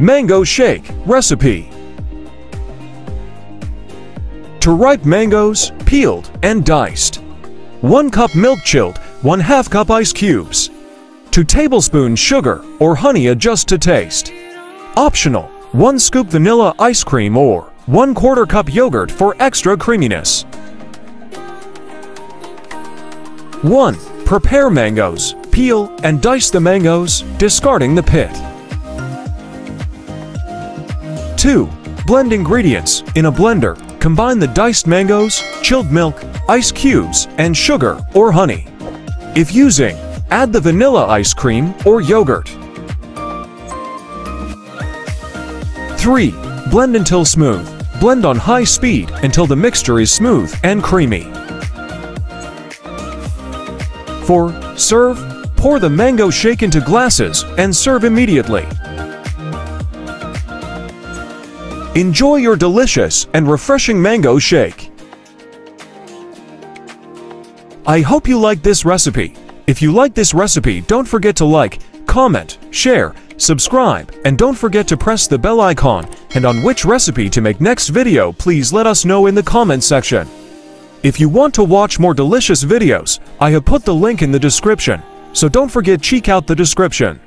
Mango shake recipe. To ripe mangoes, peeled and diced. 1 cup milk chilled, 1/2 cup ice cubes. 2 tablespoons sugar or honey adjust to taste. Optional, 1 scoop vanilla ice cream or 1/4 cup yogurt for extra creaminess. 1. Prepare mangoes. Peel and dice the mangoes, discarding the pit. 2. Blend ingredients. In a blender, combine the diced mangoes, chilled milk, ice cubes, and sugar or honey. If using, add the vanilla ice cream or yogurt. 3. Blend until smooth. Blend on high speed until the mixture is smooth and creamy. 4. Serve. Pour the mango shake into glasses and serve immediately. Enjoy your delicious and refreshing mango shake. I hope you liked this recipe. If you like this recipe, don't forget to like, comment, share, subscribe, and don't forget to press the bell icon. And on which recipe to make next video, please let us know in the comment section. If you want to watch more delicious videos, I have put the link in the description, so don't forget check out the description.